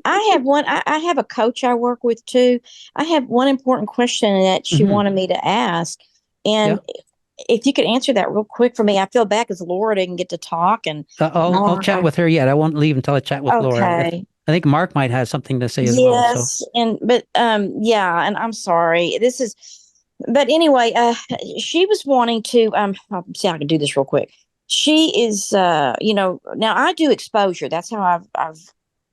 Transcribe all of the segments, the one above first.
I have one. I have a coach I work with too. I have one important question that she Hmm. wanted me to ask, Yeah. and if you could answer that real quick for me, I feel bad because Laura didn't get to talk, and I'll Laura. chat with her yet. I won't leave until I chat with Laura. If Okay. I think Mark might have something to say as well. So Yes, and but yeah, and I'm sorry. This is but anyway, she was wanting to I'll see how I can do this real quick. She is now I do exposure. That's how I've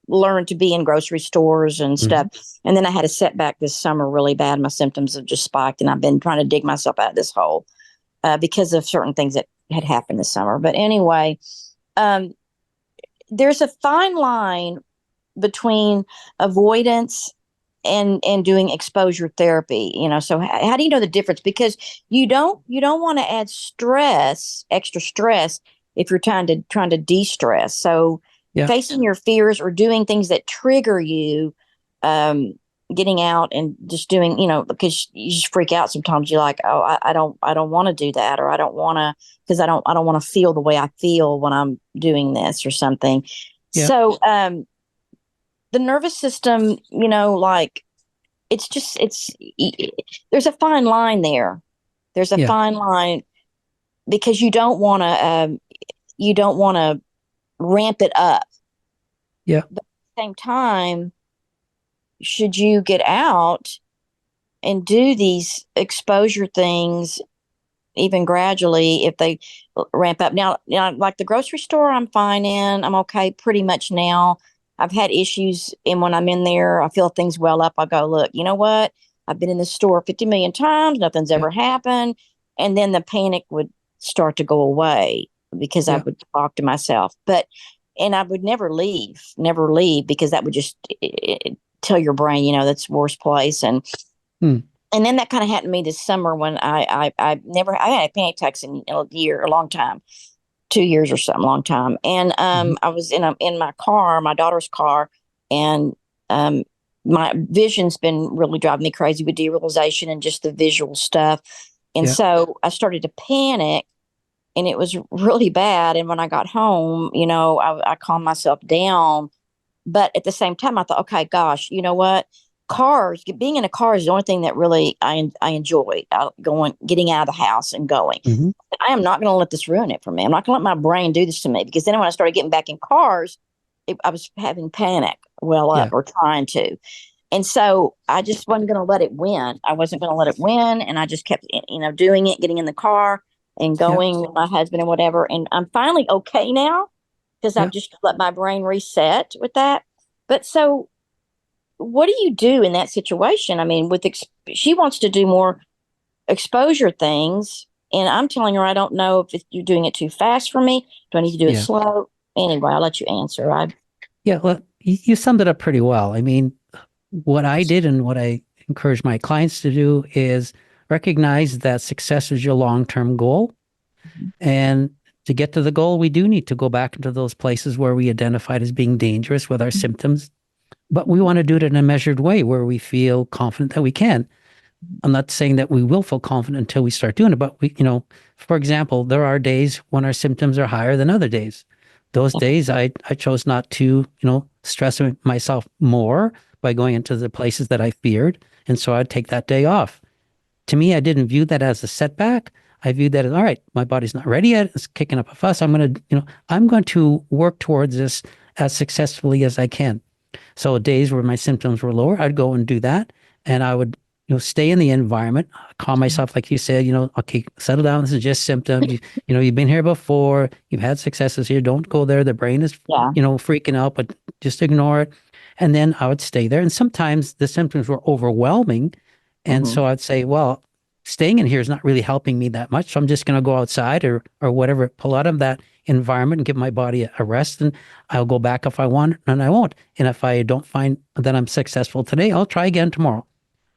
learned to be in grocery stores and stuff. mhm. And then I had a setback this summer really bad. My symptoms have just spiked and I've been trying to dig myself out of this hole because of certain things that had happened this summer. But anyway, um there's a fine line between avoidance and doing exposure therapy, so how do you know the difference? Because you don't want to add extra stress if you're trying to de-stress. So Yeah. facing your fears or doing things that trigger you, um getting out and just doing, because you just freak out sometimes. You're like, oh, I don't want to do that, or I don't want to, because I don't want to feel the way I feel when I'm doing this or something. Yeah. So the nervous system, like it's there's a fine line there. There's a Yeah. fine line because you don't want to ramp it up. Yeah. But at the same time, should you get out and do these exposure things even gradually if they ramp up? Now, like the grocery store, I'm fine in. I'm okay pretty much now. I've had issues, and when I'm in there, I feel things well up. I go, look, you know what? I've been in this store 50 million times. Nothing's Yeah. ever happened. And then the panic would start to go away because I Yeah. would talk to myself. And I would never leave because that would just tell your brain, that's the worst place. And Hmm. and then that kind of happened to me this summer when I had panic attacks in a year, a long time, 2 years or something, long time. And Hmm. I was in my car, my daughter's car, and um, my vision's been really driving me crazy with derealization and just the visual stuff. And Yeah. so I started to panic, and it was really bad. And when I got home, I calmed myself down, but at the same time, I thought, okay, gosh, you know what? Being in a car is the only thing that really I enjoy. Getting out of the house and going. Hmm. I am not going to let this ruin it for me. I'm not going to let my brain do this to me, because then when I started getting back in cars, I was having panic well up, Yeah. or trying to. And so I just wasn't going to let it win. I wasn't going to let it win. And I just kept, doing it, getting in the car and Yeah. going with my husband and whatever. And I'm finally okay now because I've Yeah. just let my brain reset with that. But so what do you do in that situation? I mean, she wants to do more exposure things, and I'm telling her I don't know if you're doing it too fast for me. Do I need to do it Yeah. slow? Anyway, I'll let you answer. I Yeah. Well, you summed it up pretty well. I mean, what I did and what I encourage my clients to do is recognize that success is your long-term goal. And to get to the goal, we do need to go back into those places where we identified as being dangerous with our symptoms. But we want to do it in a measured way where we feel confident that we can. I'm not saying that we will feel confident until we start doing it, but for example, there are days when our symptoms are higher than other days. Those days I chose not to, stress myself more by going into the places that I feared. And so I'd take that day off. To me, I didn't view that as a setback. I viewed that as, all right, my body's not ready yet. It's kicking up a fuss. I'm going to work towards this as successfully as I can. So days where my symptoms were lower, I'd go and do that. And I would, stay in the environment, calm myself, like you said, okay, settle down. This is just symptoms. You've been here before. You've had successes here. Don't go there. The brain is, yeah. freaking out, but just ignore it. And then I would stay there. And sometimes the symptoms were overwhelming. And Hmm. so I'd say, well, staying in here is not really helping me that much. So I'm just going to go outside or whatever, pull out of that environment and give my body a rest. And I'll go back if I want, and I won't. And if I don't find that I'm successful today, I'll try again tomorrow.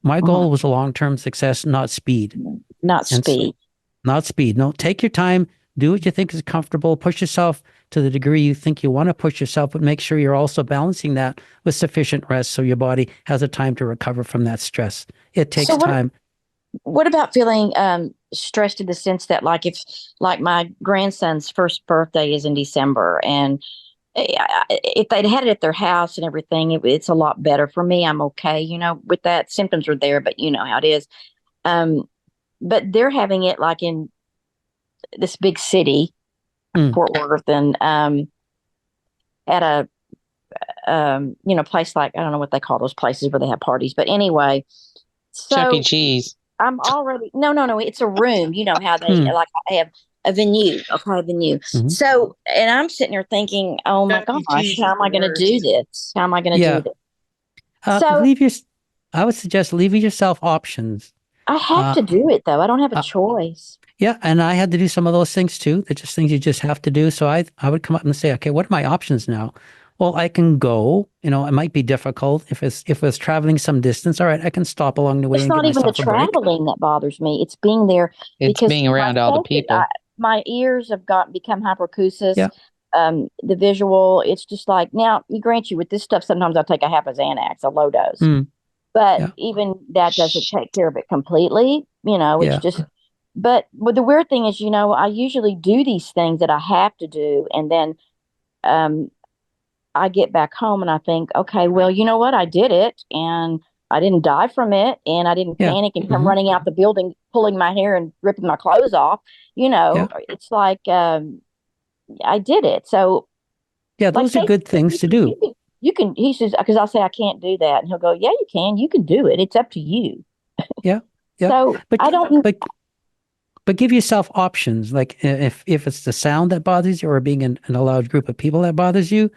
My Hmm. goal was a long-term success, not speed. Not And so, speed. not speed. No, take your time, do what you think is comfortable, push yourself to the degree you think you want to push yourself, but make sure you're also balancing that with sufficient rest so your body has a time to recover from that stress. It So takes time. what about feeling stressed in the sense that, like, if, like, my grandson's first birthday is in December, and if they'd had it at their house and everything, it's a lot better for me. I'm okay, with that. Symptoms are there, but you know how it is. Um, but they're having it like in this big city, Mm. Fort Worth, and at a place like, I don't know what they call those places where they have parties, but anyway, Chuck E. so Cheese. I'm already no, it's a room. You know how they Mm. like have a venue, okay, venue. Mhm. So, and I'm sitting there thinking, oh my Chuck E. gosh, Cheese how is am the I going to do worst. this? How am I going to do Yeah. this? So Leave your, I would suggest leave yourself options. I have Uh, to do it though. I don't have a uh, choice. yeah. And I had to do some of those things too. They're just things you just have to do. So I would come up and say, okay, what are my options now? Well, I can go, it might be difficult if it's traveling some distance. All right, I can stop along the way It's and give not even the myself a break. traveling that bothers me. It's being there It's because being my around all the senses, people. my ears have become hyperacusis. Yeah. The visual, it's just like now. You grant you with this stuff, sometimes I'll take a half a Xanax, a low dose, Mm. but Yeah. even that doesn't Shh. take care of it completely. It's Yeah. just. But the weird thing is, I usually do these things that I have to do, and then um, I get back home and I think, okay, well, you know what? I did it and I didn't die from it and I didn't Yeah. panic and come Hmm. running out the building, pulling my hair and ripping my clothes off. Yeah. It's like I did it. So, Yeah. like, Those are good basically, things to do. he says, because I'll say, I can't do that. And he'll go, yeah, you can. You can do it. It's up to you. Yeah. Yeah. So, But I don't, but but give yourself options. Like if it's the sound that bothers you or being in a loud group of people that bothers you,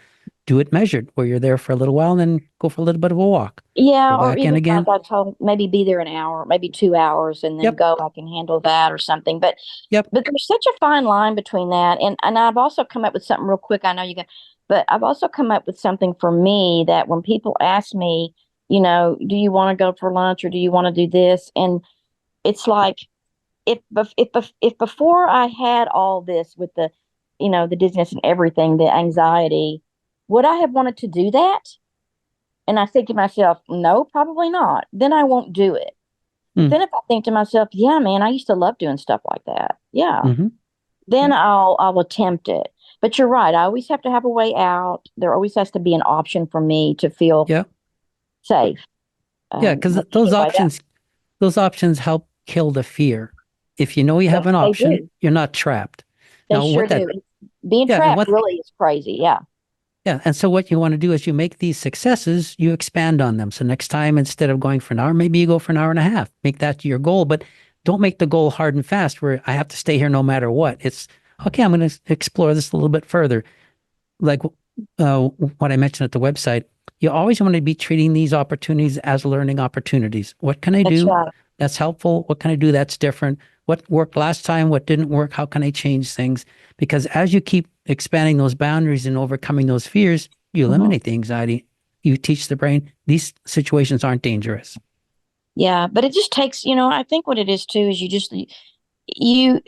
do it measured where you're there for a little while and then go for a little bit of a walk. yeah, Go or back in even like again. I told, maybe be there an hour, maybe 2 hours and then Yep. go. I can handle that or something. Yep. But there's such a fine line between that. And I've also come up with something real quick. I know you got, but I've also come up with something for me that when people ask me, do you want to go for lunch or do you want to do this? And it's like, if before I had all this with the dizziness and everything, the anxiety, would I have wanted to do that? And I think to myself, no, probably not. Then I won't do it. But Mm. then if I think to myself, yeah, man, I used to love doing stuff like that. Yeah. Hmm. Then Yeah. I'll attempt it. But you're right. I always have to have a way out. There always has to be an option for me to feel Yeah. safe. Yeah. Because But anyway, those options help kill the fear. If you know you yes, have an they option, do. you're not trapped. They Now, sure what do. that, Being yeah, and trapped what really is crazy. Yeah. Yeah. And so what you want to do is you make these successes, you expand on them. So next time, instead of going for an hour, maybe you go for an hour and a half. Make that your goal, but don't make the goal hard and fast where I have to stay here no matter what. It's okay. I'm going to explore this a little bit further. Like what I mentioned at the website, you always want to be treating these opportunities as learning opportunities. What can I That's do right. that's helpful? What can I do that's different? What worked last time? What didn't work? How can I change things? Because as you keep expanding those boundaries and overcoming those fears, you Hmm. eliminate the anxiety. You teach the brain these situations aren't dangerous. Yeah. But it just takes, I think what it is too is you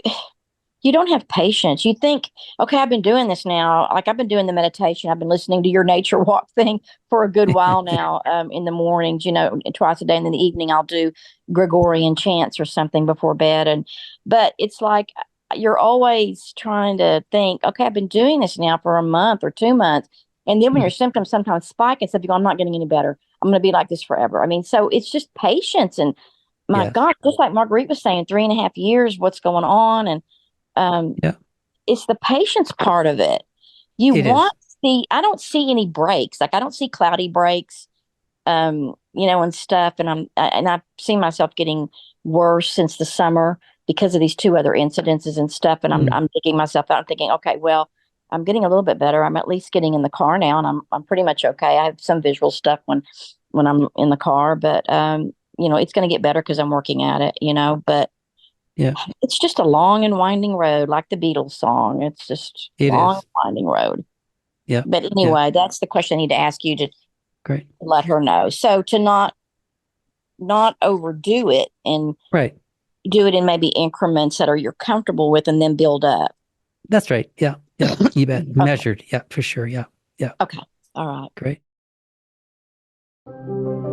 you don't have patience. You think, okay, I've been doing this now. Like I've been doing the meditation. I've been listening to your nature walk thing for a good while now. In the mornings, twice a day, and in the evening I'll do Gregorian chants or something before bed. But it's like you're always trying to think, okay, I've been doing this now for a month or 2 months, and then when your symptoms sometimes spike and stuff, you go, I'm not getting any better. I'm going to be like this forever. I mean, so it's just patience and my Yes. God, just like Marguerite was saying, 3.5 years, what's going on, and um, Yeah, it's the patience part of it. You it want is. I don't see any breaks. Like I don't see cloudy breaks, and stuff. And I've seen myself getting worse since the summer because of these two other incidences and stuff. And Mm. I'm digging myself out. I'm thinking, okay, well, I'm getting a little bit better. I'm at least getting in the car now, and I'm pretty much okay. I have some visual stuff when I'm in the car, but it's going to get better because I'm working at it. But Yeah, it's just a long and winding road, like the Beatles song. It's just it long and is. winding road. Yeah, But yeah, anyway, that's the question I need to ask you to great. let her know. So to not overdo it and Right. do it in maybe increments that are you're comfortable with and then build up. That's right. Yeah, yeah, you bet. Okay. Measured. Yeah, for sure. Yeah, yeah, Okay. All right. great.